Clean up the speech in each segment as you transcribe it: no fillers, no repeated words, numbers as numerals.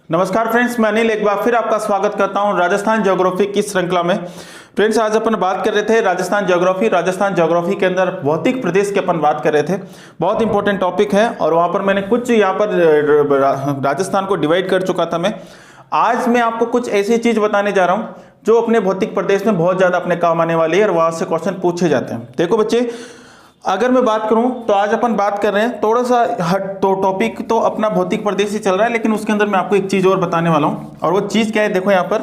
नमस्कार फ्रेंड्स, मैं अनिल एक बार फिर आपका स्वागत करता हूं राजस्थान ज्योग्राफी की श्रृंखला में। फ्रेंड्स, आज अपन बात कर रहे थे राजस्थान ज्योग्राफी के अंदर भौतिक प्रदेश की अपन बात कर रहे थे। बहुत इंपॉर्टेंट टॉपिक है और वहां पर मैंने कुछ यहाँ पर राजस्थान को डिवाइड कर चुका था मैं। आज मैं आपको कुछ ऐसी चीज बताने जा रहा हूँ जो अपने भौतिक प्रदेश में बहुत ज्यादा अपने काम आने वाली है और वहां से क्वेश्चन पूछे जाते हैं। देखो बच्चे, अगर मैं बात करूं तो आज अपन बात कर रहे हैं थोड़ा सा हट, तो टॉपिक तो अपना भौतिक प्रदेश ही चल रहा है, लेकिन उसके अंदर मैं आपको एक चीज और बताने वाला हूं। और वो चीज क्या है, देखो यहां पर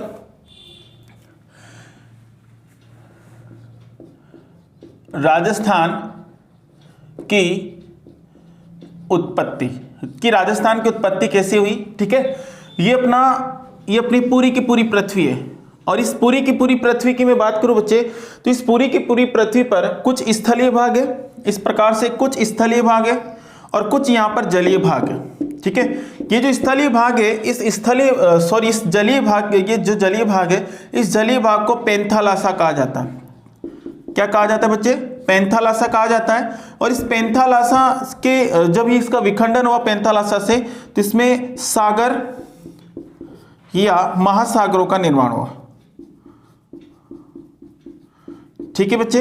राजस्थान की उत्पत्ति कैसे हुई। ठीक है, ये अपनी पूरी की पूरी पृथ्वी है और इस पूरी की पूरी पृथ्वी की मैं बात करूं बच्चे, तो इस पूरी की पूरी पृथ्वी पर कुछ स्थलीय भाग है, इस प्रकार से कुछ स्थलीय भाग है और कुछ यहां पर जलीय भाग है। ठीक है, ये जो स्थलीय भाग है, इस जलीय भाग, ये जो जलीय भाग है, इस जलीय भाग को पेंथालासा कहा जाता है। क्या कहा जाता है बच्चे? पेंथालासा कहा जाता है। और इस पेंथालासा के जब ये इसका विखंडन हुआ पेंथालासा से, तो इसमें सागर या महासागरों का निर्माण हुआ। ठीक है बच्चे,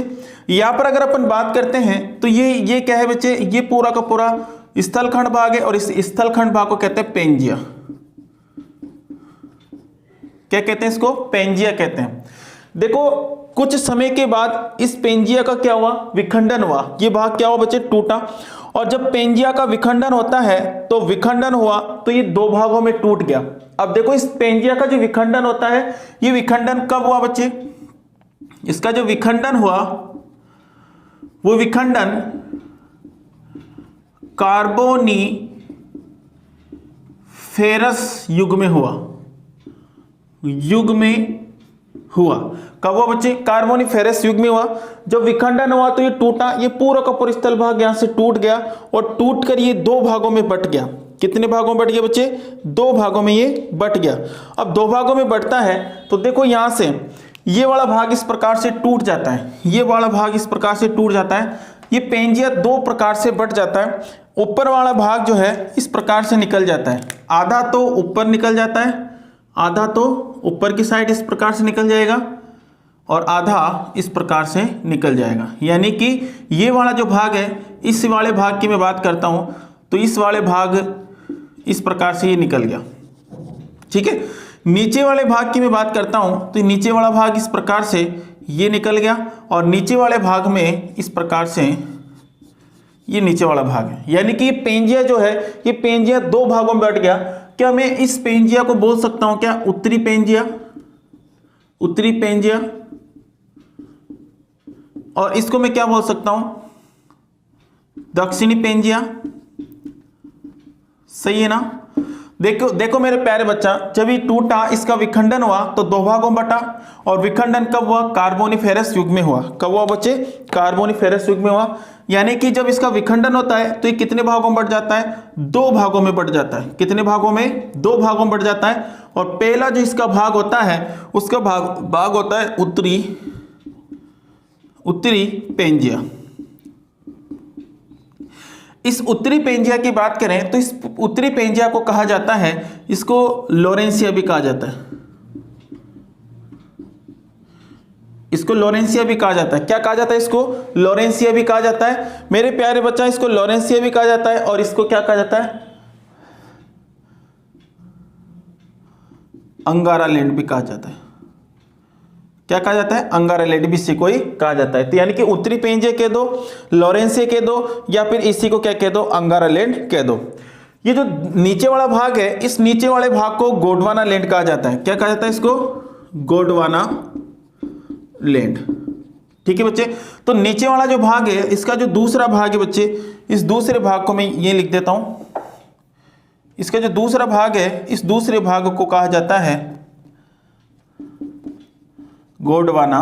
यहां पर अगर अपन बात करते हैं तो ये क्या है बच्चे, ये पूरा का पूरा स्थलखंड भाग है और इस स्थलखंड भाग को कहते हैं पेंजिया। क्या कहते हैं इसको? पेंजिया कहते हैं। देखो, कुछ समय के बाद इस पेंजिया का क्या हुआ? विखंडन हुआ। ये भाग क्या हुआ बच्चे? टूटा। और जब पेंजिया का विखंडन होता है तो विखंडन हुआ तो ये दो भागों में टूट गया। अब देखो, इस पेंजिया का जो विखंडन होता है, ये विखंडन कब हुआ बच्चे? इसका जो विखंडन हुआ वो विखंडन कार्बोनिफेरस युग में हुआ। कब हुआ बच्चे? कार्बोनिफेरस युग में हुआ। जब विखंडन हुआ तो ये टूटा, ये पूरा का पूरा स्थल भाग यहां से टूट गया और टूटकर ये दो भागों में बट गया। कितने भागों में बट गया बच्चे? दो भागों में ये बट गया। अब दो भागों में बटता है तो देखो, यहां से ये वाला भाग इस प्रकार से टूट जाता है, ये वाला भाग इस प्रकार से टूट जाता है। ये पेंजिया दो प्रकार से बट जाता है। ऊपर वाला भाग जो है इस प्रकार से निकल जाता है, आधा तो ऊपर निकल जाता है, आधा तो ऊपर की साइड इस प्रकार से निकल जाएगा और आधा इस प्रकार से निकल जाएगा। यानी कि ये वाला जो भाग है, इस वाले भाग की मैं बात करता हूं तो इस वाले भाग इस प्रकार से ये निकल गया। ठीक है, नीचे वाले भाग की मैं बात करता हूं तो नीचे वाला भाग इस प्रकार से ये निकल गया और नीचे वाले भाग में इस प्रकार से ये नीचे वाला भाग है। यानी कि ये पेंजिया जो है, ये पेंजिया दो भागों में बट गया। क्या मैं इस पेंजिया को बोल सकता हूं क्या उत्तरी पेंजिया, और इसको मैं क्या बोल सकता हूं? दक्षिणी पेंजिया। सही है ना? देखो मेरे प्यारे बच्चा, जब ये टूटा, इसका विखंडन हुआ तो दो भागों में बटा। और विखंडन कब हुआ? कार्बोनिफेरस युग में हुआ। कब हुआ बच्चे? कार्बोनिफेरस युग में हुआ। यानी कि जब इसका विखंडन होता है तो ये कितने भागों में बढ़ जाता है? दो भागों में बढ़ जाता है। कितने भागों में? दो भागों में बढ़ जाता है। और पहला जो इसका भाग होता है, उसका भाग होता है उत्तरी पेंजिया। इस उत्तरी पेंजिया की बात करें तो इस उत्तरी पेंजिया को कहा जाता है, इसको लोरेंसिया भी कहा जाता है। इसको लोरेंसिया भी कहा जाता है। क्या कहा जाता है? इसको लोरेंसिया भी कहा जाता है। मेरे प्यारे बच्चा, इसको लोरेंसिया भी कहा जाता है और इसको क्या कहा जाता है? अंगारा लैंड भी कहा जाता है। क्या कहा जाता है? अंगारा लैंड भी इसी को ही कहा जाता है। तो यानी कि उत्तरी पेंजिया कह दो, लोरेंसिया कह दो, या फिर इसी को क्या कह दो? अंगारा लैंड कह दो। ये जो नीचे वाला भाग है, इस नीचे वाले भाग को गोंडवाना लैंड कहा जाता है। क्या कहा जाता है इसको? गोंडवाना लैंड। ठीक है बच्चे, तो नीचे वाला जो भाग है, इसका जो दूसरा भाग है बच्चे, इस दूसरे भाग को मैं ये लिख देता हूं। इसका जो दूसरा भाग है, इस दूसरे भाग को कहा जाता है गोंडवाना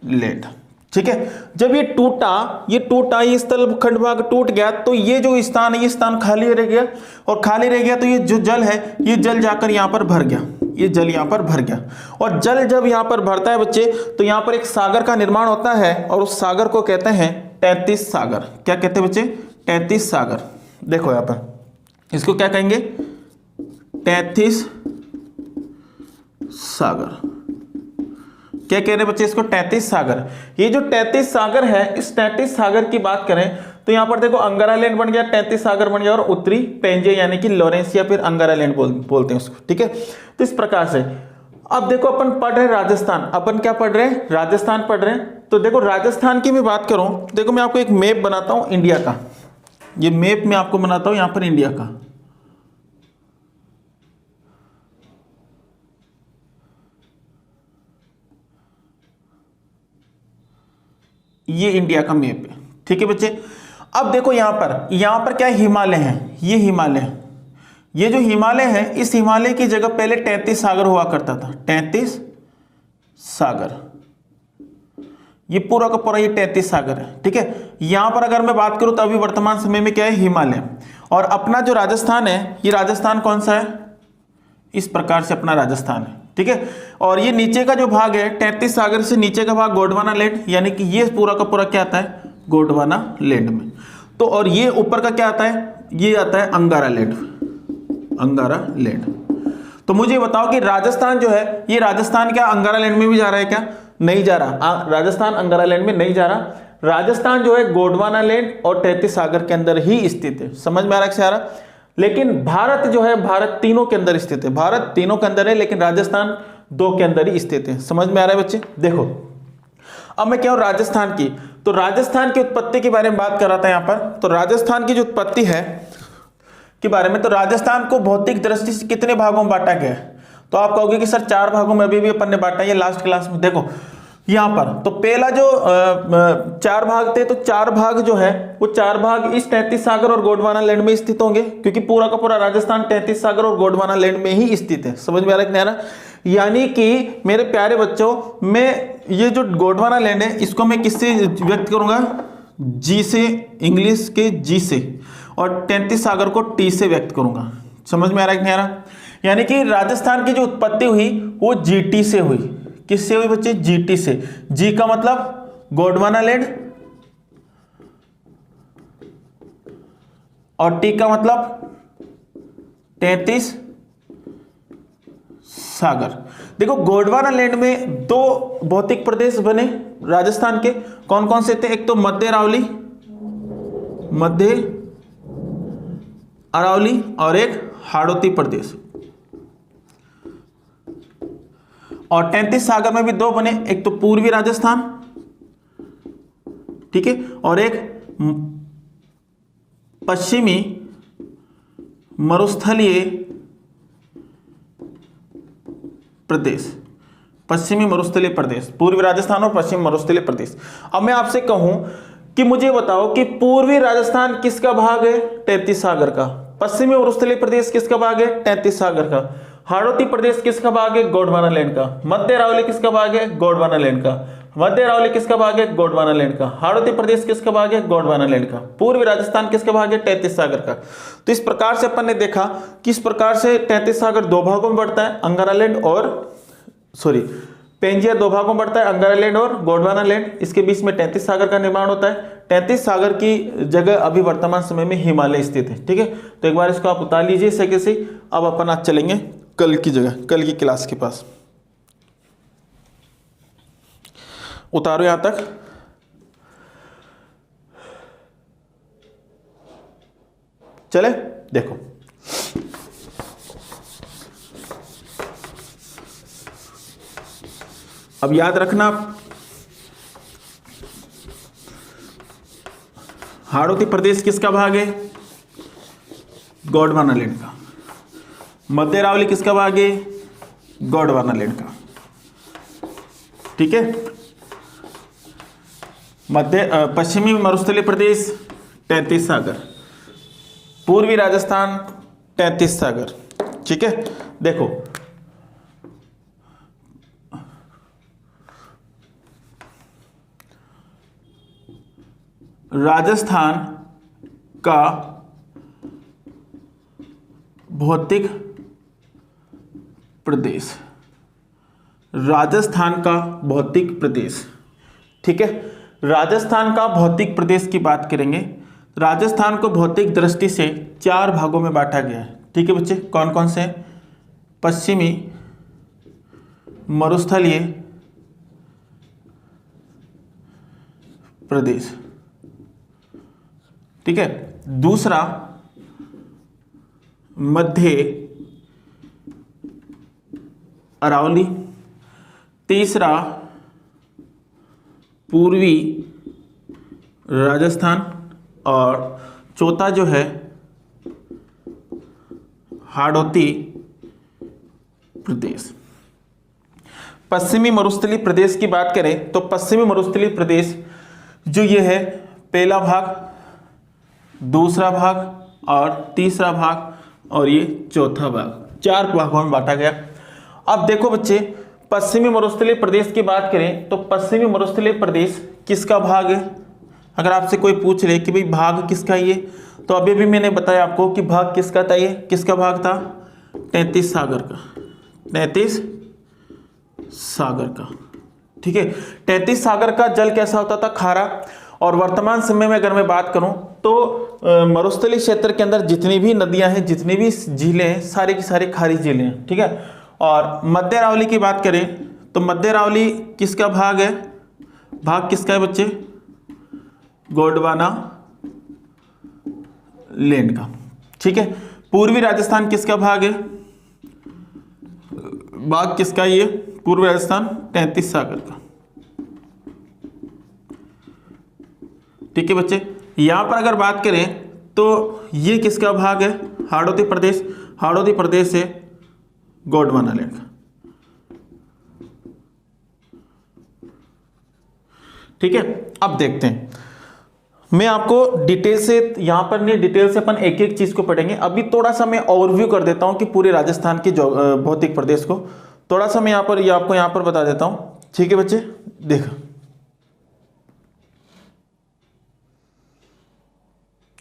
लैंड। ठीक है, जब ये टूटा, ये स्थल खंड भाग टूट गया तो ये जो स्थान है, ये स्थान खाली रह गया। और खाली रह गया तो ये जो जल है, ये जल जाकर यहां पर भर गया। ये जल यहां पर भर गया और जल जब यहां पर भरता है बच्चे, तो यहां पर एक सागर का निर्माण होता है और उस सागर को कहते हैं 33 सागर। क्या कहते हैं बच्चे? 33 सागर। देखो यहां पर इसको क्या कहेंगे? 33 सागर। क्या कह रहे हैं बच्चे इसको? 33 सागर। ये जो 33 सागर है, इस 33 सागर की बात करें तो यहां पर देखो अंगारा लैंड बन गया, 33 सागर बन गया, और उत्तरी पेंजे यानी कि लॉरेंस या फिर अंगारा लैंड बोलते हैं उसको, ठीक है। तो इस प्रकार से अब देखो अपन पढ़ रहे हैं राजस्थान, अपन क्या पढ़ रहे हैं? राजस्थान पढ़ रहे हैं। तो देखो राजस्थान की मैं बात करूं, देखो मैं आपको एक मैप बनाता हूं इंडिया का, ये मैप मैं आपको बनाता हूं यहां पर इंडिया का। ये इंडिया का मैप है, ठीक है बच्चे। अब देखो यहां पर क्या हिमालय है, ये हिमालय, ये जो हिमालय है, इस हिमालय की जगह पहले 33 सागर हुआ करता था, 33 सागर, ये पूरा का पूरा ये 33 सागर है, ठीक है। यहां पर अगर मैं बात करूं तो अभी वर्तमान समय में क्या है? हिमालय। और अपना जो राजस्थान है, ये राजस्थान कौन सा है? इस प्रकार से अपना राजस्थान है, ठीक है। और ये नीचे का जो भाग है 33 सागर से नीचे का भाग गोंडवाना लैंड, यानी कि ये पूरा का पूरा क्या आता है? गोंडवाना लैंड में। तो और ये ऊपर का क्या आता है? ये आता है अंगारा लैंड, अंगारा लैंड। तो मुझे बताओ कि राजस्थान जो है, ये राजस्थान क्या अंगारा लैंड में भी जा रहा है क्या? नहीं जा रहा। राजस्थान अंगारा लैंड में नहीं जा रहा। राजस्थान जो है गोंडवाना लैंड और 33 सागर के अंदर ही स्थित है। समझ में आ रहा है? लेकिन भारत जो है, भारत तीनों के अंदर स्थित है, भारत तीनों के अंदर है, लेकिन राजस्थान 2 के अंदर ही स्थित है। समझ में आ रहा है बच्चे? देखो अब मैं क्या हूं राजस्थान की, तो राजस्थान की उत्पत्ति के बारे में बात कर रहा था यहां पर। तो राजस्थान की जो उत्पत्ति है के बारे में, तो राजस्थान को भौतिक दृष्टि से कितने भागों में बांटा गया है? तो आप कहोगे कि सर 4 भागों में अभी भी अपन ने बांटा है, लास्ट क्लास में। देखो यहां पर तो पहला जो 4 भाग थे, तो 4 भाग जो है वो 4 भाग इस 33 सागर और गोंडवाना लैंड में स्थित होंगे, क्योंकि पूरा का पूरा राजस्थान 33 सागर और गोंडवाना लैंड में ही स्थित है। समझ में आ रहा है कि नहीं आ रहा? यानी कि मेरे प्यारे बच्चों, मैं ये जो गोंडवाना लैंड है इसको मैं किससे व्यक्त करूंगा? जी से, इंग्लिश के जी से, और 33 सागर को टी से व्यक्त करूंगा। समझ में आ रहा है कि नहीं आ रहा? यानी कि राजस्थान की जो उत्पत्ति हुई वो जीटी से हुई। किससे हुई बच्चे? जीटी से। जी का मतलब गोंडवाना लैंड और टी का मतलब 33 सागर। देखो गोंडवाना लैंड में 2 भौतिक प्रदेश बने राजस्थान के, कौन कौन से थे? एक तो मध्य अरावली, मध्य अरावली, और एक हाड़ौती प्रदेश। और 33 सागर में भी 2 बने, एक तो पूर्वी राजस्थान, ठीक है, और एक पश्चिमी मरुस्थलीय प्रदेश, पश्चिमी मरुस्थलीय प्रदेश, पूर्वी राजस्थान और पश्चिमी मरुस्थलीय प्रदेश। अब मैं आपसे कहूं कि मुझे बताओ कि पूर्वी राजस्थान किसका भाग है? 33 सागर का। पश्चिमी मरुस्थलीय प्रदेश किसका भाग है? 33 सागर का। हाड़ौती प्रदेश किसका भाग है? गोंडवाना लैंड का। मध्य अरावली किसका भाग है? गोंडवाना लैंड का। मध्य अरावली किसका भाग है? गोंडवाना लैंड का। हाड़ौती प्रदेश किसका भाग है? गोंडवाना लैंड का। पूर्वी राजस्थान किसका भाग है? 33 सागर का। तो इस प्रकार से अपन ने देखा कि इस प्रकार से 33 सागर 2 भागों में बढ़ता है, अंगारा लैंड और पेंजिया 2 भागों में बढ़ता है, अंगारा लैंड और गोंडवाना लैंड। इसके बीच में 33 सागर का निर्माण होता है। 33 सागर की जगह अभी वर्तमान समय में हिमालय स्थित है, ठीक है। तो एक बार इसको आप उतार लीजिए सके से। अब अपन आज चलेंगे कल की जगह, कल की क्लास के पास। उतारो यहां तक। चले देखो, अब याद रखना, हाड़ौती प्रदेश किसका भाग है? गोंडवाना लैंड का। मध्य अरावली किसका भाग है? गोंडवाना लैंड का, ठीक है। पश्चिमी मरुस्थलीय प्रदेश 33 सागर, पूर्वी राजस्थान 33 सागर, ठीक है। देखो राजस्थान का भौतिक प्रदेश, राजस्थान का भौतिक प्रदेश, ठीक है। राजस्थान का भौतिक प्रदेश की बात करेंगे। राजस्थान को भौतिक दृष्टि से 4 भागों में बांटा गया है, ठीक है बच्चे। कौन कौन से? पश्चिमी मरुस्थलीय प्रदेश, ठीक है। दूसरा मध्य अरावली, तीसरा पूर्वी राजस्थान और चौथा जो है हाड़ौती प्रदेश। पश्चिमी मरुस्थलीय प्रदेश की बात करें तो पश्चिमी मरुस्थलीय प्रदेश जो ये है, पहला भाग, दूसरा भाग और तीसरा भाग और ये चौथा भाग, 4 भागों में बांटा गया। अब देखो बच्चे, पश्चिमी मरुस्थलीय प्रदेश की बात करें तो पश्चिमी मरुस्थलीय प्रदेश किसका भाग है? अगर आपसे कोई पूछ ले कि भाई भाग किसका ये, तो अभी भी मैंने बताया आपको कि भाग किसका था, ये किसका भाग था? 33 सागर का, 33 सागर का, ठीक है। 33 सागर का जल कैसा होता था? खारा। और वर्तमान समय में अगर मैं बात करूं तो मरुस्थलीय क्षेत्र के अंदर जितनी भी नदियां हैं, जितनी भी झीलें हैं, सारी की सारी खारी झीलें हैं, ठीक है। और मध्य अरावली की बात करें तो मध्य अरावली किसका भाग है? भाग किसका है बच्चे? गोंडवाना लैंड का, ठीक है। पूर्वी राजस्थान किसका भाग है? भाग किसका? ये पूर्वी राजस्थान 33 सागर का, ठीक है बच्चे। यहां पर अगर बात करें तो ये किसका भाग है? हाड़ौती प्रदेश, हाड़ौती प्रदेश है गोंडवाना लैंड का, ठीक है। अब देखते हैं, मैं आपको डिटेल से यहां पर नहीं, डिटेल से अपन एक एक चीज को पढ़ेंगे। अभी थोड़ा सा मैं ओवरव्यू कर देता हूं कि पूरे राजस्थान के भौतिक प्रदेश को थोड़ा सा मैं यहां पर आपको यहां पर बता देता हूं, ठीक है बच्चे। देखो,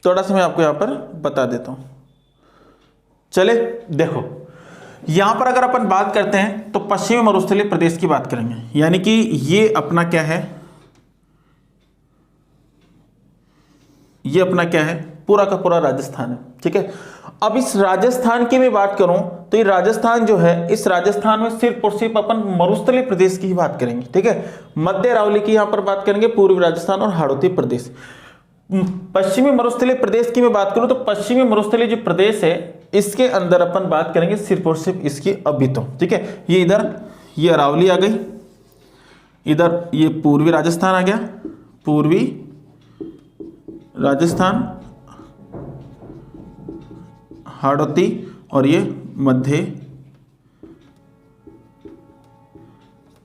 थोड़ा सा मैं आपको यहां पर बता देता हूं, चले। देखो, यहां पर अगर अपन बात करते हैं तो पश्चिमी मरुस्थलीय प्रदेश की बात करेंगे, यानी कि ये अपना क्या है? ये अपना क्या है? पूरा का पूरा राजस्थान है, ठीक है। अब इस राजस्थान की मैं बात करूं तो ये राजस्थान जो है, इस राजस्थान में सिर्फ और सिर्फ अपन मरुस्थलीय प्रदेश की ही बात करेंगे, ठीक है। मध्य अरावली की यहां पर बात करेंगे, पूर्वी राजस्थान और हाड़ौती प्रदेश। पश्चिमी मरुस्थलीय प्रदेश की मैं बात करूं तो पश्चिमी मरुस्थलीय जो प्रदेश है, इसके अंदर अपन बात करेंगे सिर्फ और सिर्फ इसकी अभितो, ठीक है। ये इधर ये अरावली आ गई, इधर ये पूर्वी राजस्थान आ गया, पूर्वी राजस्थान, हाड़ौती और ये मध्य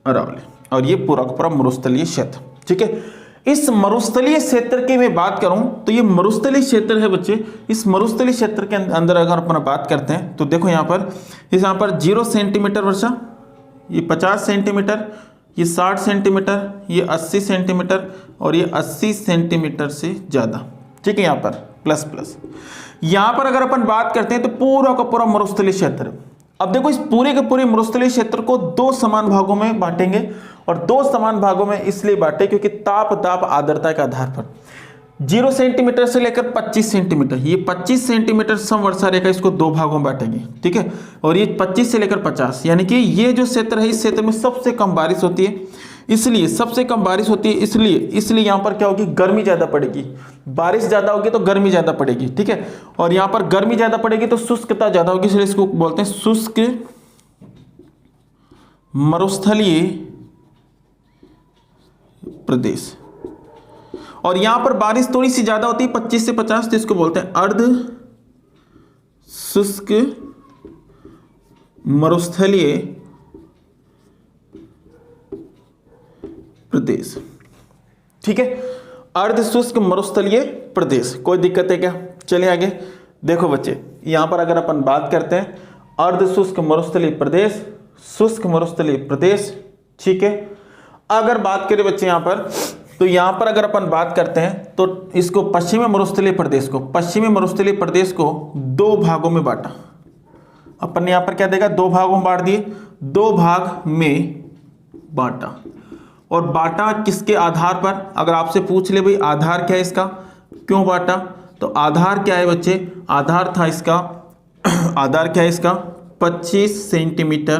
अरावली और ये पूरा का पूरा मरुस्थलीय क्षेत्र, ठीक है। इस मरुस्थलीय क्षेत्र की मैं बात करूं तो ये मरुस्थलीय क्षेत्र है बच्चे। इस मरुस्थलीय क्षेत्र के अंदर अगर अपन बात करते हैं तो देखो यहाँ पर 0 सेंटीमीटर वर्षा, ये 50 सेंटीमीटर, ये 60 सेंटीमीटर, ये 80 सेंटीमीटर और ये 80 सेंटीमीटर से ज़्यादा, ठीक है। यहाँ पर प्लस प्लस। यहाँ पर अगर अपन बात करते हैं तो पूरा का पूरा मरुस्थलीय क्षेत्र। अब देखो, इस पूरे के पूरे मरुस्थलीय क्षेत्र को 2 समान भागों में बांटेंगे, और 2 समान भागों में इसलिए बांटे क्योंकि ताप आर्द्रता के आधार पर 0 सेंटीमीटर से लेकर 25 सेंटीमीटर, ये 25 सेंटीमीटर समवर्षा रेखा, इसको 2 भागों में बांटेंगे, ठीक है। और ये 25 से लेकर 50, यानी कि ये जो क्षेत्र है, इस क्षेत्र में सबसे कम बारिश होती है, इसलिए सबसे कम बारिश होती है, इसलिए यहाँ पर क्या होगी? गर्मी ज़्यादा पड़ेगी। बारिश ज़्यादा होगी तो गर्मी ज़्यादा पड़ेगी, ठीक है। और यहाँ पर गर्मी ज़्यादा पड़ेगी तो शुष्कता ज़्यादा होगी, इसलिए इसको बोलते हैं शुष्क मरुस्थलीय प्रदेश। और यहां पर बारिश थोड़ी सी ज्यादा होती है, 25 से 50, तो इसको बोलते हैं अर्ध शुष्क मरुस्थलीय प्रदेश, ठीक है। अर्ध शुष्क मरुस्थलीय प्रदेश, कोई दिक्कत है क्या? चलिए आगे देखो बच्चे, यहां पर अगर अपन बात करते हैं अर्ध शुष्क मरुस्थलीय प्रदेश, शुष्क मरुस्थलीय प्रदेश, ठीक है। अगर बात करें बच्चे यहां पर, तो यहां पर अगर अपन बात करते हैं तो इसको पश्चिमी मरुस्थलीय प्रदेश को 2 भागों में बांटा। अपन ने यहां पर क्या देगा? 2 भागों में बांट दिए, 2 भाग में बांटा। और बांटा किसके आधार पर? अगर आपसे पूछ ले भाई आधार क्या है इसका, क्यों बांटा, तो आधार क्या है बच्चे? आधार था इसका आधार क्या है इसका? 25 सेंटीमीटर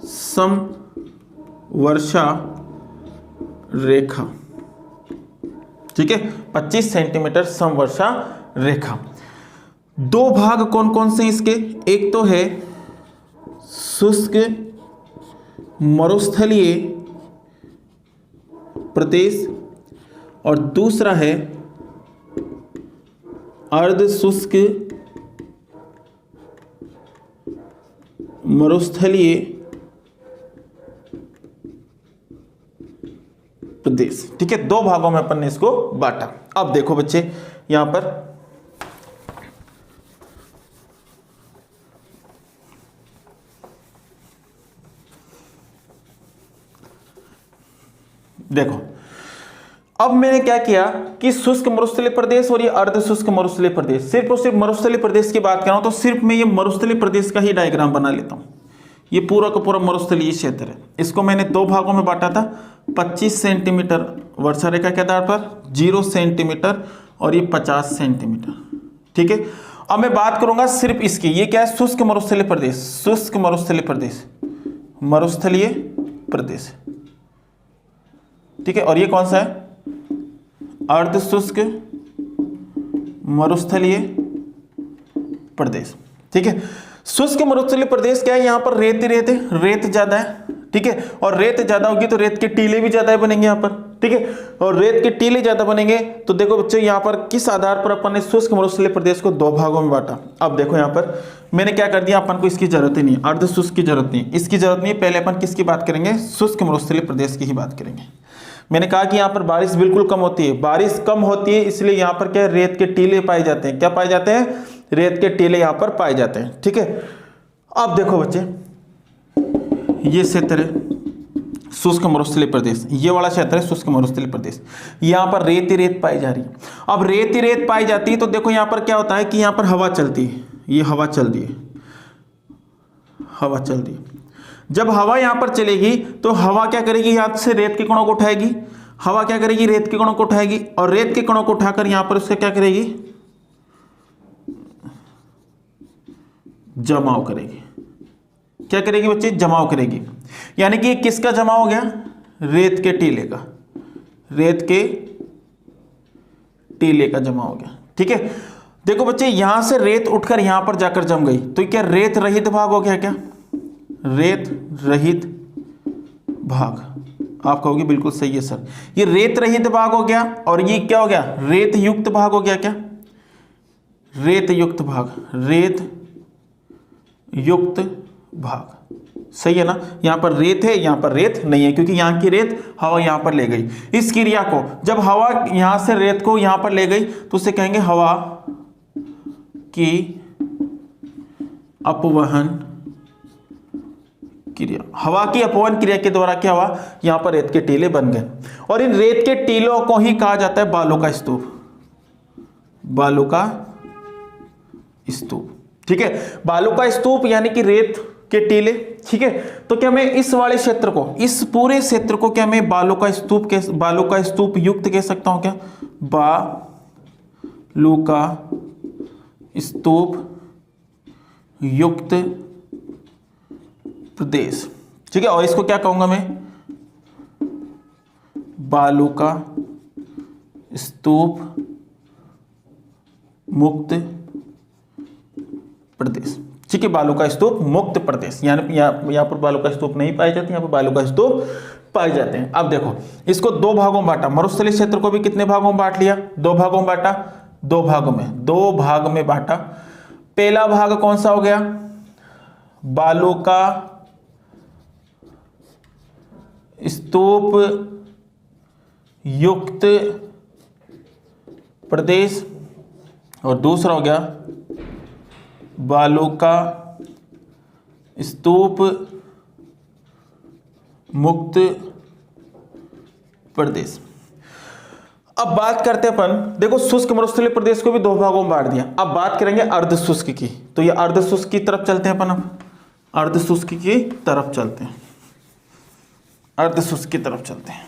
समवर्षा रेखा। ठीक है, 25 सेंटीमीटर समवर्षा रेखा। दो भाग कौन कौन से इसके, एक तो है शुष्क मरुस्थलीय प्रदेश और दूसरा है अर्ध शुष्क मरुस्थलीय प्रदेश। ठीक है, दो भागों में अपन ने इसको बांटा। अब देखो बच्चे यहां पर देखो, अब मैंने क्या किया कि शुष्क मरुस्थलीय प्रदेश और ये अर्ध शुष्क मरुस्थलीय प्रदेश, सिर्फ और सिर्फ मरुस्थलीय प्रदेश की बात कर रहा हूं तो सिर्फ मैं ये मरुस्थलीय प्रदेश का ही डायग्राम बना लेता हूं। ये पूरा का पूरा मरुस्थलीय क्षेत्र है, इसको मैंने दो भागों में बांटा था, 25 सेंटीमीटर वर्षा रेखा के आधार पर, 0 सेंटीमीटर और ये 50 सेंटीमीटर। ठीक है, अब मैं बात करूंगा सिर्फ इसकी, ये क्या है, शुष्क मरुस्थलीय प्रदेश, शुष्क मरुस्थलीय प्रदेश, मरुस्थलीय प्रदेश। ठीक है, और ये कौन सा है, अर्ध शुष्क मरुस्थलीय प्रदेश। ठीक है, शुष्क मरुस्थलीय प्रदेश क्या है, यहां पर रेत ही रेत है, रेत ज्यादा है। ठीक है, और रेत ज्यादा होगी तो रेत के टीले भी ज्यादा बनेंगे यहां पर। ठीक है, और रेत के टीले ज्यादा बनेंगे तो देखो बच्चे यहां पर किस आधार पर अपन ने शुष्क मरुस्थलीय प्रदेश को दो भागों में बांटा। अब देखो यहां पर मैंने क्या कर दिया, अपन को इसकी जरूरत ही नहीं है, अर्ध शुष्क की जरूरत नहीं, इसकी जरूरत नहीं है। पहले अपन किसकी बात करेंगे, शुष्क मरुस्थलीय प्रदेश की ही बात करेंगे। मैंने कहा कि यहाँ पर बारिश बिल्कुल कम होती है, बारिश कम होती है इसलिए यहाँ पर क्या है, रेत के टीले पाए जाते हैं। क्या पाए जाते हैं, रेत के टीले यहाँ पर पाए जाते हैं। ठीक है, अब देखो बच्चे ये क्षेत्र है शुष्क मरुस्थलीय प्रदेश, ये वाला क्षेत्र है शुष्क मरुस्थलीय प्रदेश, यहाँ पर रेत ही रेत पाई जा रही है। अब रेत ही रेत पाई जाती है तो देखो यहाँ पर क्या होता है कि यहाँ पर हवा चलती है, ये हवा चल रही है, हवा चल रही है। जब हवा यहां पर चलेगी तो हवा क्या करेगी, यहां से रेत के कणों को उठाएगी, हवा क्या करेगी, रेत के कणों को उठाएगी और रेत के कणों को उठाकर यहां पर उसका क्या करेगी, जमाव करेगी। क्या करेगी बच्चे, जमाव करेगी। यानी कि किसका जमाव हो गया, रेत के टीले का, रेत के टीले का जमा हो गया। ठीक है, देखो बच्चे यहां से रेत उठकर यहां पर जाकर जम गई तो क्या रेत रहित भाग हो गया, क्या रेत रहित भाग। आप कहोगे बिल्कुल सही है सर, ये रेत रहित भाग हो गया और ये क्या हो गया, रेत युक्त भाग हो गया। क्या, रेत युक्त भाग, रेत युक्त भाग, सही है ना। यहां पर रेत है, यहां पर रेत नहीं है क्योंकि यहां की रेत हवा यहां पर ले गई। इस क्रिया को जब हवा यहां से रेत को यहां पर ले गई तो उसे कहेंगे हवा की अपवहन क्रिया। हवा की अपवहन क्रिया के द्वारा क्या हुआ, यहां पर रेत के टीले बन गए और इन रेत के टीलों को ही कहा जाता है बालू का स्तूप, बालू का स्तूप। ठीक है, बालू का स्तूप यानी कि रेत के टीले। ठीक है, तो क्या मैं इस वाले क्षेत्र को, इस पूरे क्षेत्र को क्या मैं बालू का स्तूप बालू का स्तूप युक्त कह सकता हूं, क्या बालू का स्तूप युक्त प्रदेश। ठीक है, और इसको क्या कहूंगा मैं, बालू का स्तूप मुक्त प्रदेश। ठीक है, बालू का स्तूप मुक्त प्रदेश, यानी यहां पर बालू का स्तूप नहीं पाए जाते, यहां पर बालू का स्तूप पाए जाते हैं। अब देखो इसको दो भागों में बांटा, मरुस्थलीय क्षेत्र को भी कितने भागों में बांट लिया, दो भागों में बांटा, दो भागों में, दो भाग में बांटा। पहला भाग कौन सा हो गया, बालू का स्तूप युक्त प्रदेश और दूसरा हो गया बालू का स्तूप मुक्त प्रदेश। अब बात करते हैं अपन, देखो शुष्क मरुस्थलीय प्रदेश को भी दो भागों में बांट दिया। अब बात करेंगे अर्ध शुष्क की, तो ये अर्ध शुष्क की तरफ चलते हैं अपन, अब अर्ध शुष्क की तरफ चलते हैं, अर्ध शुष्क की तरफ चलते हैं।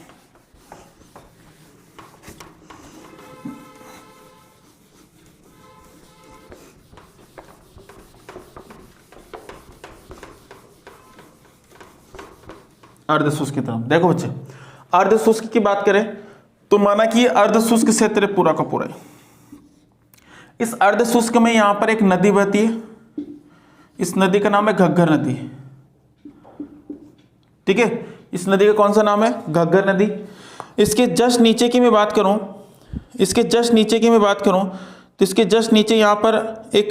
अर्ध शुष्क की तरफ। देखो बच्चे, अर्ध शुष्क की बात करें तो माना कि अर्ध शुष्क क्षेत्र है पूरा का पूरा। इस अर्ध शुष्क में यहां पर एक नदी बहती है, इस नदी का नाम है घग्गर नदी। ठीक है, इस नदी का कौन सा नाम है? घग्गर नदी। इसके जस्ट नीचे की मैं बात करूं, इसके जस्ट नीचे की मैं बात करूं तो इसके जस्ट नीचे यहां पर एक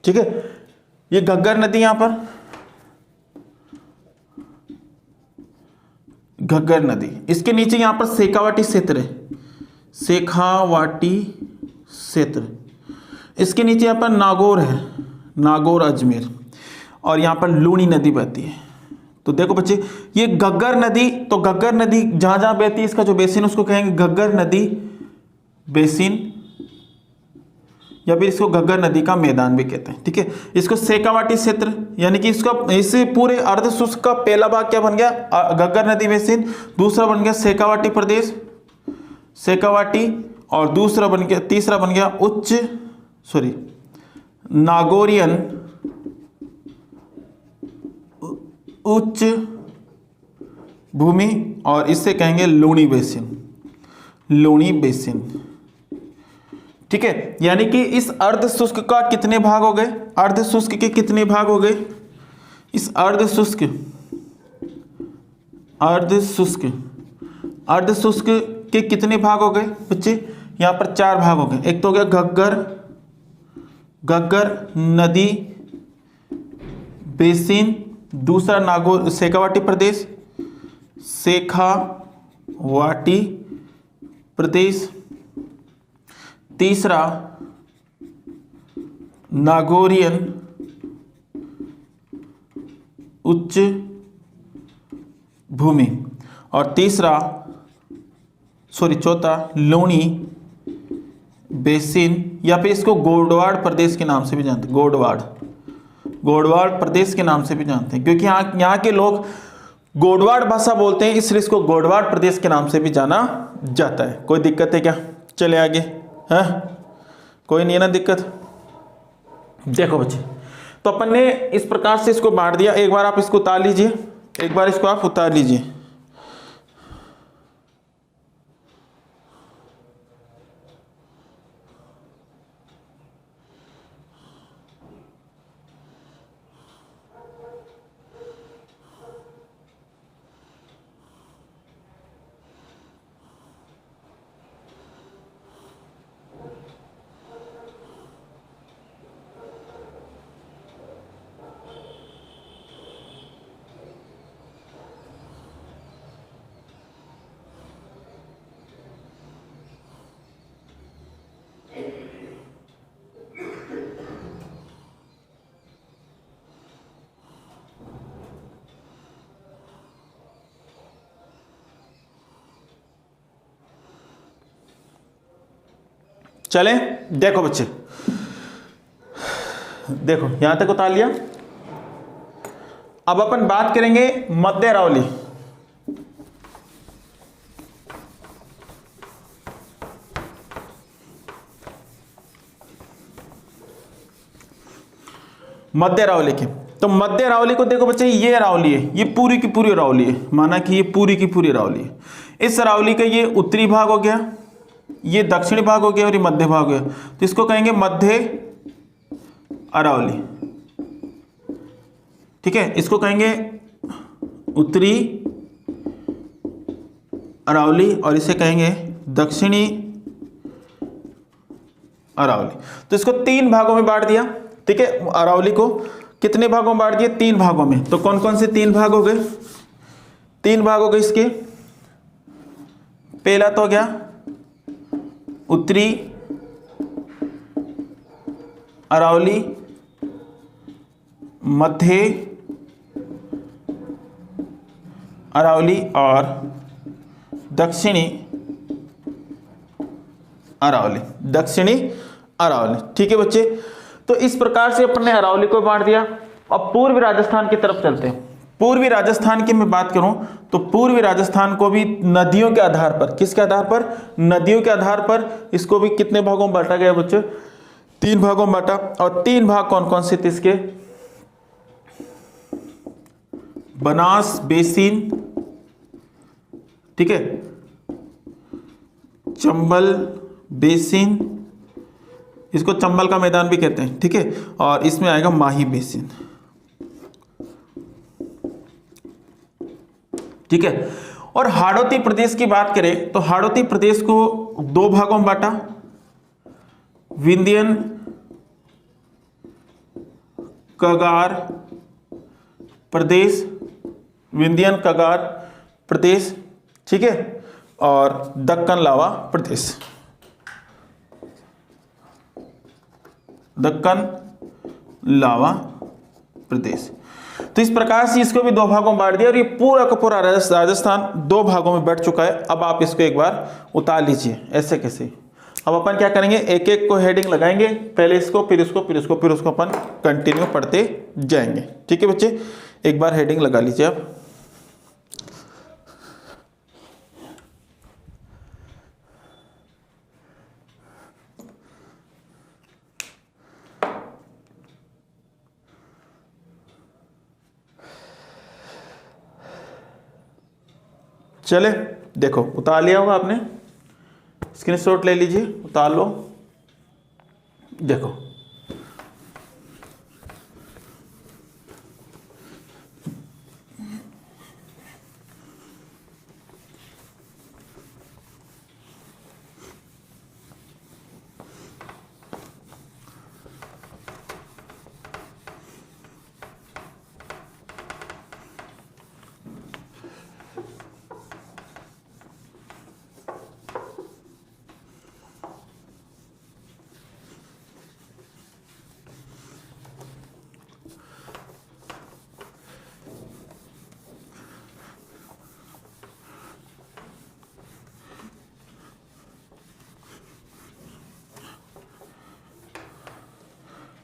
ठीक है, ये घग्गर नदी यहां पर, घग्गर नदी। इसके नीचे यहां पर शेखावाटी क्षेत्र है, शेखावाटी क्षेत्र। इसके नीचे यहां पर नागौर है, नागौर अजमेर, और यहां पर लूणी नदी बहती है। तो देखो बच्चे, ये घग्गर नदी, तो घग्गर नदी जहां जहां बहती है इसका जो बेसिन उसको कहेंगे घग्गर नदी बेसिन, या फिर इसको घग्गर नदी का मैदान भी कहते हैं। ठीक है, इसको शेखावाटी क्षेत्र, यानी कि इसका इस पूरे अर्ध शुष्क का पहला भाग क्या बन गया? घग्गर नदी बेसिन। दूसरा बन गया शेखावाटी प्रदेश, शेखावाटी, और दूसरा बन गया, तीसरा बन गया नागौरियन उच्च भूमि, और इससे कहेंगे लूणी बेसिन, लूणी बेसिन। ठीक है, यानी कि इस अर्ध शुष्क का कितने भाग हो गए? अर्ध शुष्क के कितने भाग हो गए? इस अर्ध शुष्क के कितने भाग हो गए बच्चे? यहां पर 4 भाग हो गए। एक तो हो गया घग्गर नदी बेसिन, दूसरा नागौर शेखावाटी प्रदेश, शेखावाटी प्रदेश, तीसरा नागौरियन उच्च भूमि, और चौथा लूणी बेसिन, या फिर इसको गोडवाड़ प्रदेश के नाम से भी जानते हैं। गोडवाड़ प्रदेश के नाम से भी जानते हैं, क्योंकि यहाँ के लोग गोडवाड़ भाषा बोलते हैं, इसलिए इसको गोडवाड़ प्रदेश के नाम से भी जाना जाता है। कोई दिक्कत है क्या? चले आगे। है, कोई नहीं है ना दिक्कत? देखो बच्चे, तो अपन ने इस प्रकार से इसको बांट दिया। एक बार आप इसको उतार लीजिए, एक बार इसको आप उतार लीजिए। चले, देखो बच्चे, देखो यहां तक उतार लिया। अब अपन बात करेंगे मध्य अरावली। मध्य अरावली की, तो मध्य अरावली को देखो बच्चे, ये अरावली है, ये पूरी की पूरी अरावली है। माना कि ये पूरी की पूरी अरावली है। इस अरावली का ये उत्तरी भाग हो गया, ये दक्षिणी भाग हो गया, और ये मध्य भाग हो गया। तो इसको कहेंगे मध्य अरावली। ठीक है, इसको कहेंगे उत्तरी अरावली, और इसे कहेंगे दक्षिणी अरावली। तो इसको 3 भागों में बांट दिया। ठीक है, अरावली को कितने भागों में बांट दिया? 3 भागों में। तो कौन कौन से 3 भाग हो गए? 3 भाग हो गए इसके। पहला तो हो गया उत्तरी अरावली, मध्य अरावली, और दक्षिणी अरावली, दक्षिणी अरावली। ठीक है बच्चे, तो इस प्रकार से अपन ने अरावली को बांट दिया। अब पूर्वी राजस्थान की तरफ चलते हैं। पूर्वी राजस्थान की मैं बात करूं तो पूर्वी राजस्थान को भी नदियों के आधार पर, किसके आधार पर, नदियों के आधार पर इसको भी कितने भागों में बांटा गया बच्चे, 3 भागों में बांटा। और 3 भाग कौन कौन से थे इसके, बनास बेसिन, ठीक है, चंबल बेसिन, इसको चंबल का मैदान भी कहते हैं, ठीक है, और इसमें आएगा माही बेसिन, ठीक है। और हाड़ौती प्रदेश की बात करें तो हाड़ौती प्रदेश को 2 भागों में बांटा, विंध्यन कगार प्रदेश, विंध्यन कगार प्रदेश, ठीक है, और दक्कन लावा प्रदेश, दक्कन लावा प्रदेश। तो इस प्रकार से इसको भी 2 भागों में बांट दिया और ये पूरा का पूरा राजस्थान 2 भागों में बट चुका है। अब आप इसको एक बार उतार लीजिए, ऐसे कैसे। अब अपन क्या करेंगे, एक एक को हेडिंग लगाएंगे, पहले इसको फिर इसको फिर इसको फिर उसको अपन कंटिन्यू पढ़ते जाएंगे, ठीक है बच्चे। एक बार हेडिंग लगा लीजिए आप। चले देखो, उतार लिया होगा आपने, स्क्रीनशॉट ले लीजिए, उतार लो, देखो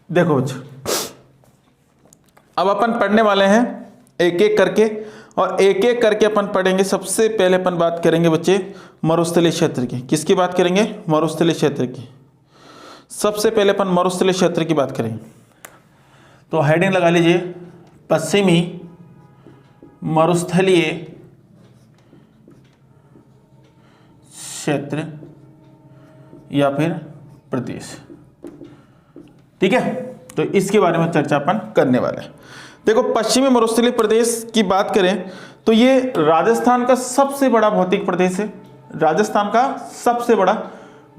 देखो बच्चों, अब अपन पढ़ने वाले हैं एक एक करके, और एक एक करके अपन पढ़ेंगे। सबसे पहले अपन बात करेंगे बच्चे मरुस्थलीय क्षेत्र की। किसकी बात करेंगे, मरुस्थलीय क्षेत्र की। सबसे पहले अपन मरुस्थलीय क्षेत्र की बात करेंगे, तो हेडिंग लगा लीजिए, पश्चिमी मरुस्थलीय क्षेत्र या फिर प्रदेश, ठीक है। तो इसके बारे में चर्चा अपन करने वाले हैं। देखो, पश्चिमी मरुस्थलीय प्रदेश की बात करें तो ये राजस्थान का सबसे बड़ा भौतिक प्रदेश है, राजस्थान का सबसे बड़ा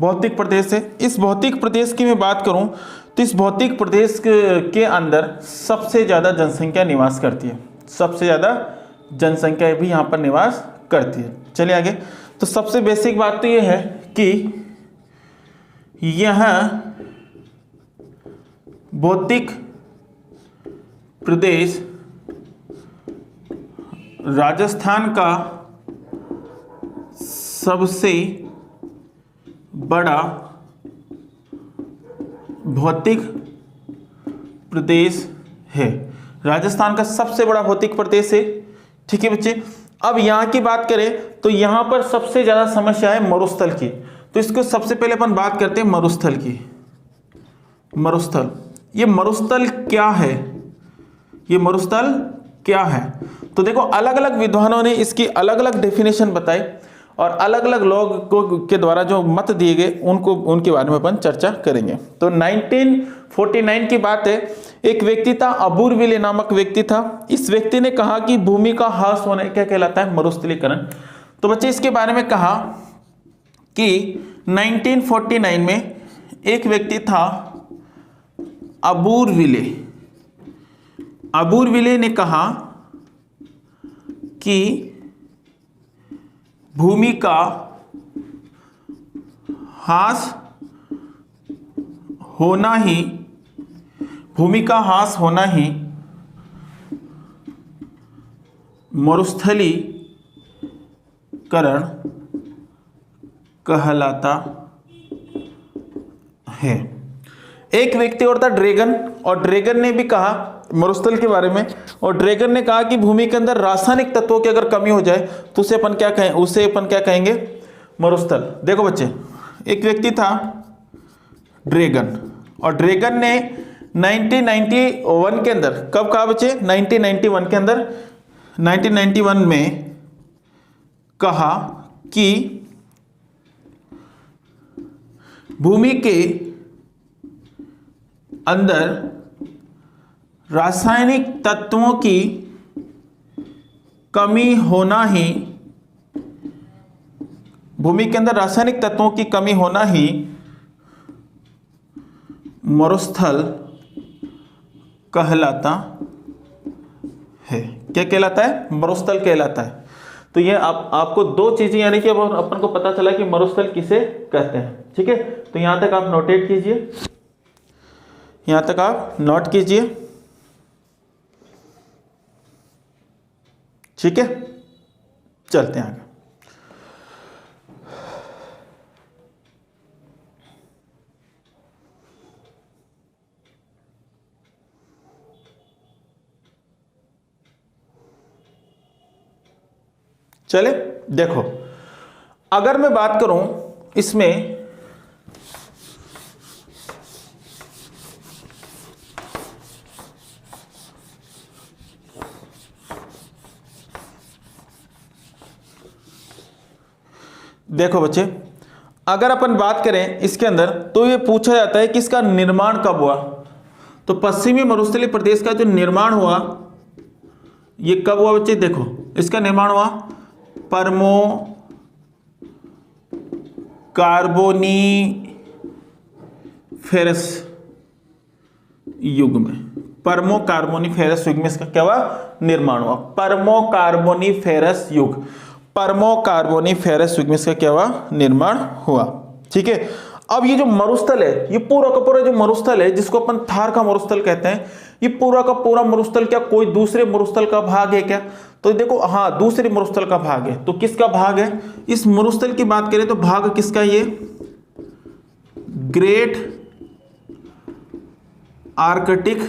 भौतिक प्रदेश है। इस भौतिक प्रदेश की मैं बात करूं तो इस भौतिक प्रदेश के अंदर सबसे ज़्यादा जनसंख्या निवास करती है, सबसे ज़्यादा जनसंख्या भी यहाँ पर निवास करती है। चलिए आगे। तो सबसे बेसिक बात तो ये है कि यहाँ भौतिक प्रदेश राजस्थान का सबसे बड़ा भौतिक प्रदेश है, राजस्थान का सबसे बड़ा भौतिक प्रदेश है, ठीक है बच्चे। अब यहाँ की बात करें तो यहाँ पर सबसे ज़्यादा समस्या है मरुस्थल की। तो इसको सबसे पहले अपन बात करते हैं मरुस्थल की। मरुस्थल, ये मरुस्थल क्या है, ये मरुस्थल क्या है? तो देखो, अलग अलग विद्वानों ने इसकी अलग अलग डेफिनेशन बताई और अलग अलग लोग के द्वारा जो मत दिए गए उनके बारे में अपन चर्चा करेंगे। तो 1949 की बात है, एक व्यक्ति था, अबूरविले नामक व्यक्ति था। इस व्यक्ति ने कहा कि भूमि का ह्रास होने क्या कहलाता है, मरुस्थलीकरण। तो बच्चे इसके बारे में कहा कि 1949 में एक व्यक्ति था अबूरविले ने कहा कि भूमि का ह्रास होना ही मरुस्थलीकरण कहलाता है। एक व्यक्ति और था ड्रैगन, और ड्रैगन ने भी कहा मरुस्थल के बारे में, और ड्रैगन ने कहा कि भूमि के अंदर रासायनिक तत्वों की अगर कमी हो जाए तो उसे अपन क्या कहेंगे, मरुस्थल। देखो बच्चे, एक व्यक्ति था ड्रैगन, और ड्रैगन ने 1991 के अंदर, कब कहा बच्चे, 1991 के अंदर, 1991 में कहा कि भूमि के अंदर रासायनिक तत्वों की कमी होना ही, भूमि के अंदर रासायनिक तत्वों की कमी होना ही मरुस्थल कहलाता है। क्या कहलाता है, मरुस्थल कहलाता है। तो ये आपको दो चीजें, यानी कि अब अपन को पता चला कि मरुस्थल किसे कहते हैं। ठीक है, तो यहां तक आप नोटेट कीजिए, यहां तक आप नोट कीजिए। ठीक है, चलते हैं आगे। चले, देखो, अगर मैं बात करूं इसमें, देखो बच्चे, अगर अपन बात करें इसके अंदर, तो ये पूछा जाता है कि इसका निर्माण कब हुआ। तो पश्चिमी मरुस्थलीय प्रदेश का जो निर्माण हुआ, ये कब हुआ बच्चे, देखो इसका निर्माण हुआ परमो कार्बोनिफेरस युग में, परमो कार्बोनिफेरस युग में इसका क्या हुआ, निर्माण हुआ। परमो कार्बोनिफेरस युग, परमो कार्बोनिफेरस युग में इसका क्या हुआ, निर्माण हुआ। ठीक है, अब ये जो मरुस्थल है, ये पूरा का पूरा जो मरुस्थल है, जिसको अपन थार का मरुस्थल कहते हैं, ये पूरा का पूरा मरुस्थल क्या कोई दूसरे मरुस्थल का भाग है क्या, तो देखो हाँ, दूसरे मरुस्थल का भाग है। तो किसका भाग है, इस मरुस्थल की बात करें तो भाग किसका, ये ग्रेट आर्कटिक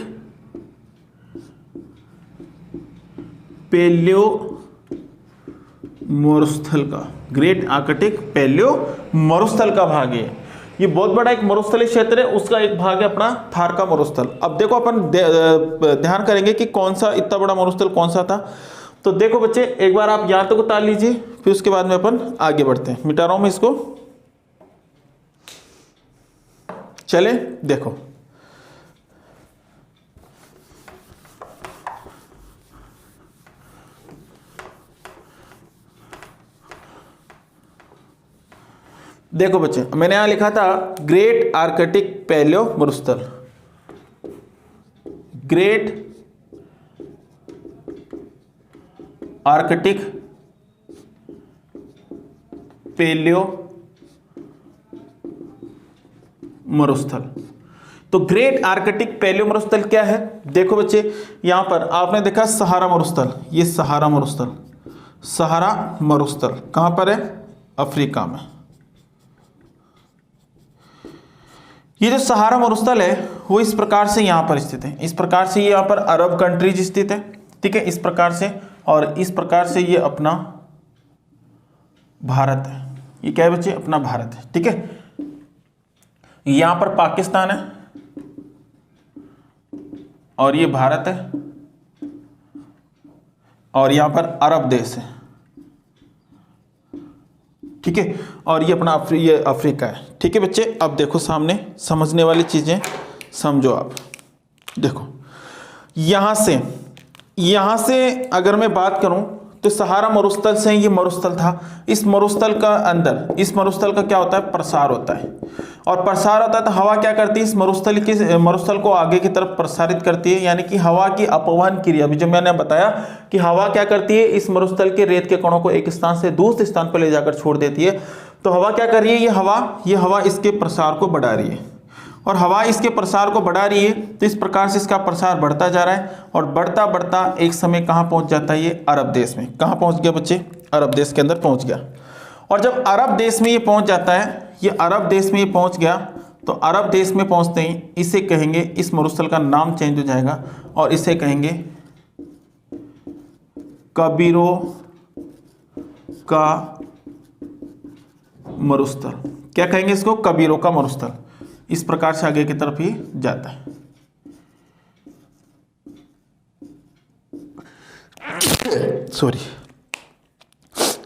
पैलियो मरुस्थल का, ग्रेट आर्कटिक पैलियो मरुस्थल का भाग है। ये बहुत बड़ा एक मरुस्थलीय क्षेत्र है, उसका एक भाग है अपना थार का मरुस्थल। अब देखो अपन ध्यान करेंगे कि कौन सा इतना बड़ा मरुस्थल कौन सा था। तो देखो बच्चे, एक बार आप यहां तक उतार लीजिए, फिर उसके बाद में अपन आगे बढ़ते हैं। मिटा रहा हूं मैं इसको, चले देखो, देखो बच्चे, मैंने यहां लिखा था ग्रेट आर्कटिक पैलियो मरुस्थल, ग्रेट आर्कटिक पैलियो मरुस्थल। तो ग्रेट आर्कटिक पैलियो मरुस्थल क्या है, देखो बच्चे, यहां पर आपने देखा सहारा मरुस्थल, ये सहारा मरुस्थल, सहारा मरुस्थल कहां पर है, अफ्रीका में। ये जो सहारा मरुस्थल है वो इस प्रकार से यहां पर स्थित है, इस प्रकार से ये यहां पर अरब कंट्रीज स्थित है। ठीक है, इस प्रकार से, और इस प्रकार से ये अपना भारत है। ये क्या है बच्चे, अपना भारत है। ठीक है, यहां पर पाकिस्तान है और ये भारत है, और यहां पर अरब देश है। ठीक है, और ये अपना ये अफ्रीका है। ठीक है बच्चे, अब देखो सामने समझने वाली चीजें समझो आप। देखो यहां से अगर मैं बात करूं तो सहारा मरुस्थल से ये मरुस्थल था। इस मरुस्थल का अंदर, इस मरुस्थल का क्या होता है, प्रसार होता है, और प्रसार होता है तो हवा क्या करती है, इस मरुस्थल को आगे की तरफ प्रसारित करती है, यानी कि हवा की अपवहन क्रिया। अभी जो मैंने बताया कि हवा क्या करती है, इस मरुस्थल के रेत के कणों को एक स्थान से दूसरे स्थान पर ले जाकर छोड़ देती है। तो हवा क्या कर रही है, ये हवा इसके प्रसार को बढ़ा रही है, और हवा इसके प्रसार को बढ़ा रही है, तो इस प्रकार से इसका प्रसार बढ़ता जा रहा है, और बढ़ता बढ़ता एक समय कहाँ पहुँच जाता है, ये अरब देश में। कहाँ पहुँच गया बच्चे, अरब देश के अंदर पहुँच गया। और जब अरब देश में ये पहुँच जाता है, ये अरब देश में ये पहुँच गया, तो अरब देश में पहुंचते ही इसे कहेंगे, इस मरुस्थल का नाम चेंज हो जाएगा और इसे कहेंगे कबीरों का मरुस्थल। क्या कहेंगे इसको? कबीरों का मरुस्थल। इस प्रकार से आगे की तरफ ही जाता है। सॉरी,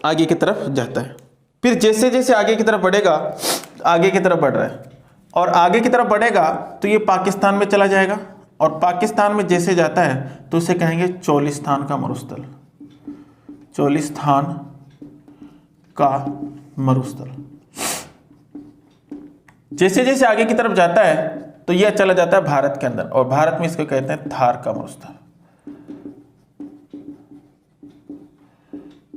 आगे की तरफ जाता है। फिर जैसे जैसे आगे की तरफ बढ़ेगा, आगे की तरफ बढ़ रहा है और आगे की तरफ बढ़ेगा तो ये पाकिस्तान में चला जाएगा और पाकिस्तान में जैसे जाता है तो उसे कहेंगे चोलिस्तान का मरुस्थल। चोलिस्तान का मरुस्थल। जैसे जैसे आगे की तरफ जाता है तो यह चला जाता है भारत के अंदर और भारत में इसको कहते हैं थार का मरुस्थल।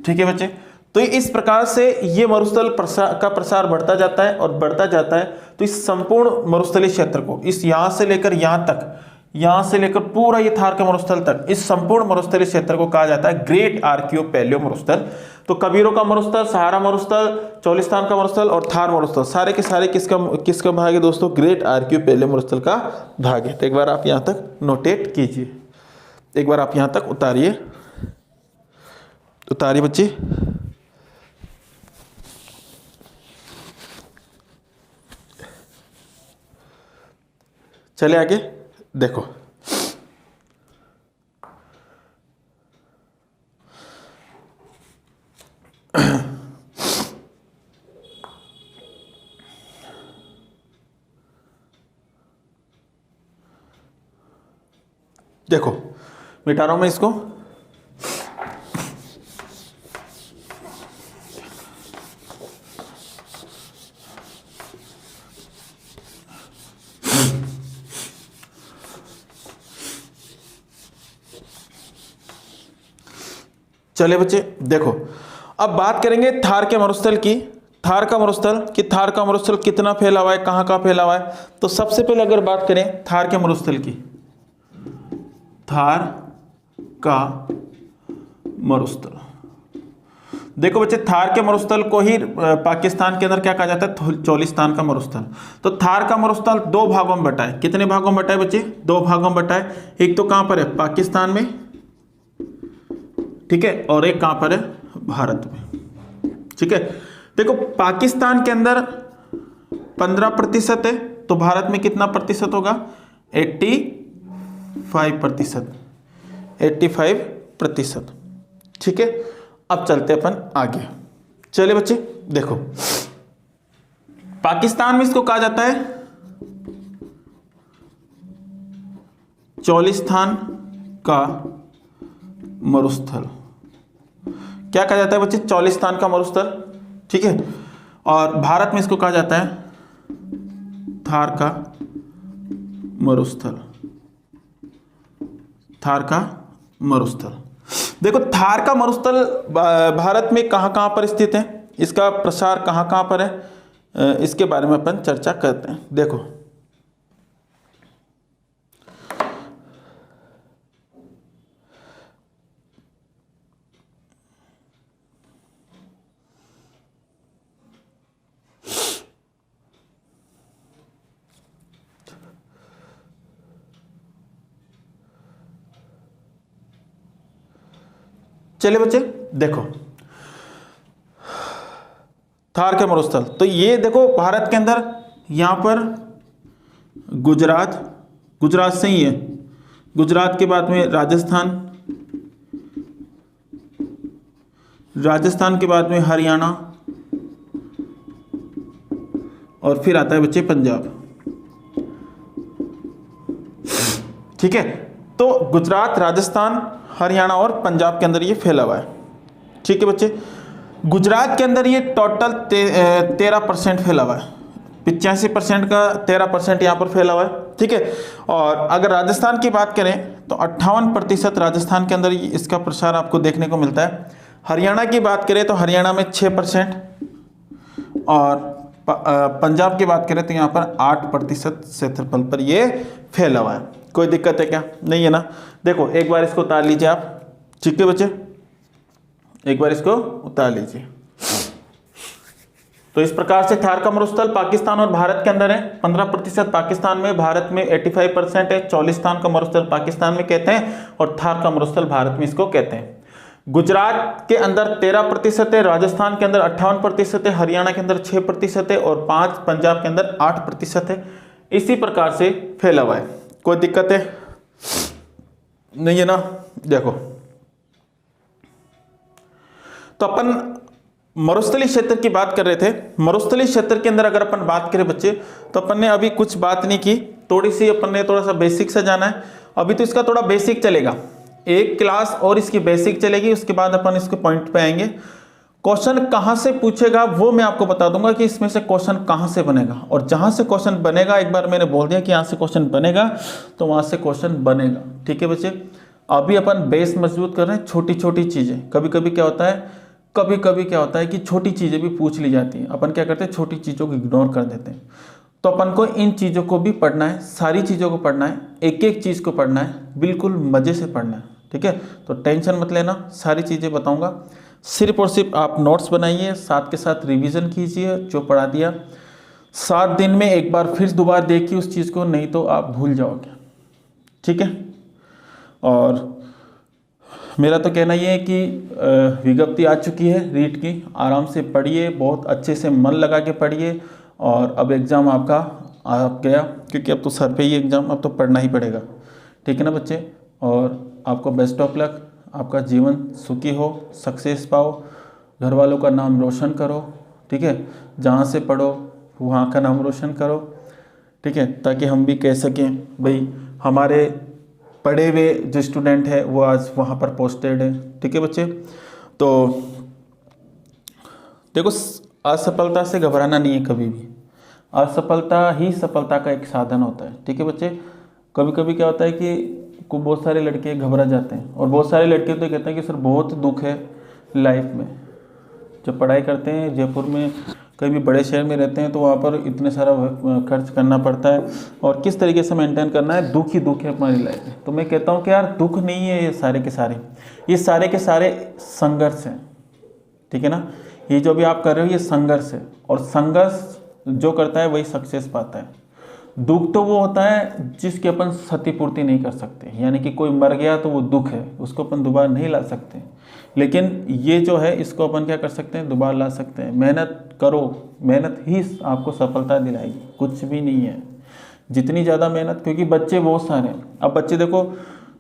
ठीक है बच्चे, तो इस प्रकार से ये मरुस्थल का प्रसार बढ़ता जाता है और बढ़ता जाता है। तो इस संपूर्ण मरुस्थलीय क्षेत्र को, इस यहां से लेकर यहां तक, यहां से लेकर पूरा ये थार के मरुस्थल तक, इस संपूर्ण मरुस्थलीय क्षेत्र को कहा जाता है ग्रेट आर्कियो पैलियो मरुस्थल। तो कबीरों का मरुस्थल, सहारा मरुस्थल, चोलिस्तान का मरुस्थल और थार मरुस्थल सारे के सारे किसका भाग है दोस्तों? ग्रेट आर्कियो पैलियो मरुस्थल का भाग है। तो एक बार आप यहां तक नोटेट कीजिए, एक बार आप यहां तक उतारिए बच्चे। चले आगे देखो, देखो मिटा रहा हूं मैं इसको। चले बच्चे देखो, अब बात करेंगे थार के मरुस्थल की। थार का मरुस्थल कितना फैला हुआ है, कहां कहां फैला हुआ है? तो सबसे पहले अगर बात करें थार के मरुस्थल की, थार का मरुस्थल, देखो बच्चे थार के मरुस्थल को ही पाकिस्तान के अंदर क्या कहा जाता है? चोलिस्तान का मरुस्थल। तो थार का मरुस्थल दो भागों में बटा है। कितने भागों में बटा है बच्चे? दो भागों में बटा है। एक तो कहां पर है? पाकिस्तान में, ठीक है, और एक कहां पर है? भारत में। ठीक है, देखो पाकिस्तान के अंदर 15% है तो भारत में कितना प्रतिशत होगा? 85%। 85%। ठीक है, अब चलते अपन आगे। चले बच्चे देखो, पाकिस्तान में इसको कहा जाता है चोलिस्तान का मरुस्थल। क्या कहा जाता है बच्चे? चोलिस्तान का मरुस्थल। ठीक है, और भारत में इसको कहा जाता है थार का मरुस्थल। थार का मरुस्थल। देखो थार का मरुस्थल भारत में कहां कहां पर स्थित है, इसका प्रसार कहां कहां पर है, इसके बारे में अपन चर्चा करते हैं। देखो चलिए बच्चे देखो, थार के मरुस्थल, तो ये देखो भारत के अंदर यहां पर गुजरात से ही है। गुजरात के बाद में राजस्थान के बाद में हरियाणा और फिर आता है बच्चे पंजाब। ठीक है, तो गुजरात, राजस्थान, हरियाणा और पंजाब के अंदर ये फैला हुआ है। ठीक है बच्चे, गुजरात के अंदर ये टोटल 13% फैला हुआ है। 85% का 13% यहाँ पर फैला हुआ है। ठीक है, और अगर राजस्थान की बात करें तो 58% राजस्थान के अंदर इसका प्रसार आपको देखने को मिलता है। हरियाणा की बात करें तो हरियाणा में 6% और पंजाब की बात करें तो यहाँ पर 8% क्षेत्रफल पर ये फैला हुआ है। कोई दिक्कत है क्या? नहीं है ना। देखो एक बार इसको उतार लीजिए आप। ठीक है बच्चे, एक बार इसको उतार लीजिए। तो इस प्रकार से थार का मरुस्थल पाकिस्तान और भारत के अंदर है। 15% पाकिस्तान में, भारत में 85% है। चौलिस्तान का मरुस्थल पाकिस्तान में कहते हैं और थार का मरुस्थल भारत में इसको कहते हैं। गुजरात के अंदर 13% है, राजस्थान के अंदर 58% है, हरियाणा के अंदर 6% है और 5 पंजाब के अंदर 8% है। इसी प्रकार से फैला हुआ है। कोई दिक्कत है नहीं है ना। देखो, तो अपन मरुस्थलीय क्षेत्र की बात कर रहे थे। मरुस्थलीय क्षेत्र के अंदर अगर अपन बात करें बच्चे, तो अपन ने अभी कुछ बात नहीं की, थोड़ी सी अपन ने थोड़ा सा बेसिक से जाना है। अभी तो इसका थोड़ा बेसिक चलेगा, एक क्लास और इसकी बेसिक चलेगी, उसके बाद अपन इसके पॉइंट पे आएंगे। क्वेश्चन कहां से पूछेगा वो मैं आपको बता दूंगा कि इसमें से क्वेश्चन कहां से बनेगा, और जहां से क्वेश्चन बनेगा, एक बार मैंने बोल दिया कि यहां से क्वेश्चन बनेगा तो वहां से क्वेश्चन बनेगा। ठीक है बच्चे, अभी अपन बेस मजबूत कर रहे हैं। छोटी छोटी चीजें, कभी कभी क्या होता है कि छोटी चीजें भी पूछ ली जाती हैं, अपन क्या करते हैं, छोटी चीजों को इग्नोर कर देते हैं। तो अपन को इन चीजों को भी पढ़ना है, सारी चीजों को पढ़ना है, एक एक चीज को पढ़ना है, बिल्कुल मजे से पढ़ना है। ठीक है, तो टेंशन मत लेना, सारी चीजें बताऊंगा। सिर्फ और सिर्फ आप नोट्स बनाइए, साथ के साथ रिवीजन कीजिए जो पढ़ा दिया। 7 दिन में एक बार फिर दोबारा देखिए उस चीज को, नहीं तो आप भूल जाओगे। ठीक है, और मेरा तो कहना ये है कि विज्ञप्ति आ चुकी है रीट की, आराम से पढ़िए, बहुत अच्छे से मन लगा के पढ़िए। और अब एग्ज़ाम आपका आ गया, क्योंकि अब तो सर पे ही एग्ज़ाम, अब तो पढ़ना ही पड़ेगा। ठीक है ना बच्चे, और आपको बेस्ट ऑफ लक, आपका जीवन सुखी हो, सक्सेस पाओ, घर वालों का नाम रोशन करो। ठीक है, जहाँ से पढ़ो वहाँ का नाम रोशन करो। ठीक है, ताकि हम भी कह सकें भाई हमारे पढ़े हुए जो स्टूडेंट है वो आज वहाँ पर पोस्टेड है। ठीक है बच्चे, तो देखो, असफलता से घबराना नहीं है कभी भी, असफलता ही सफलता का एक साधन होता है। ठीक है बच्चे, कभी कभी क्या होता है कि बहुत सारे लड़के घबरा जाते हैं, और बहुत सारे लड़के तो कहते हैं कि सर बहुत दुख है लाइफ में। जब पढ़ाई करते हैं, जयपुर में कहीं भी बड़े शहर में रहते हैं, तो वहाँ पर इतने सारा खर्च करना पड़ता है, और किस तरीके से मेंटेन करना है, दुख ही दुख है हमारी लाइफ में। तो मैं कहता हूँ कि यार दुख नहीं है ये सारे के सारे संघर्ष हैं। ठीक है ना, ये जो भी आप कर रहे हो ये संघर्ष है, और संघर्ष जो करता है वही सक्सेस पाता है। दुख तो वो होता है जिसकी अपन क्षतिपूर्ति नहीं कर सकते, यानी कि कोई मर गया तो वो दुख है, उसको अपन दोबारा नहीं ला सकते। लेकिन ये जो है इसको अपन क्या कर सकते हैं, दोबारा ला सकते हैं। मेहनत करो, मेहनत ही आपको सफलता दिलाएगी, कुछ भी नहीं है। जितनी ज़्यादा मेहनत, क्योंकि बच्चे बहुत सारे हैं। अब बच्चे देखो,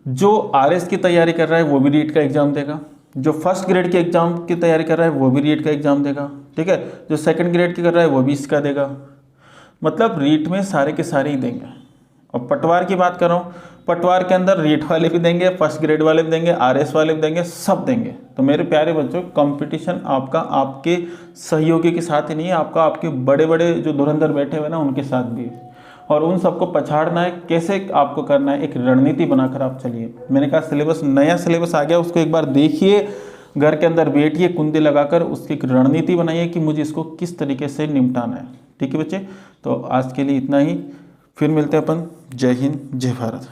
जो RS की तैयारी कर रहा है वो भी रीट का एग्ज़ाम देगा, जो फर्स्ट ग्रेड के एग्ज़ाम की तैयारी कर रहा है वो भी रीट का एग्ज़ाम देगा। ठीक है, जो सेकंड ग्रेड की कर रहा है वो भी इसका देगा। मतलब रीट में सारे के सारे ही देंगे। और पटवार की बात कर रहा हूँ, पटवार के अंदर रीट वाले भी देंगे, फर्स्ट ग्रेड वाले भी देंगे, RS वाले भी देंगे, सब देंगे। तो मेरे प्यारे बच्चों, कंपटीशन आपका आपके सहयोगी के साथ ही नहीं है, आपका आपके बड़े बड़े जो धुरंधर बैठे हुए ना उनके साथ भी है। और उन सबको पछाड़ना है, कैसे आपको करना है, एक रणनीति बनाकर आप चलिए। मैंने कहा सिलेबस, नया सिलेबस आ गया, उसको एक बार देखिए, घर के अंदर बैठिए, कुंडी लगाकर उसकी एक रणनीति बनाइए कि मुझे इसको किस तरीके से निपटाना है। ठीक है बच्चे, तो आज के लिए इतना ही, फिर मिलते हैं अपन। जय हिंद, जय भारत।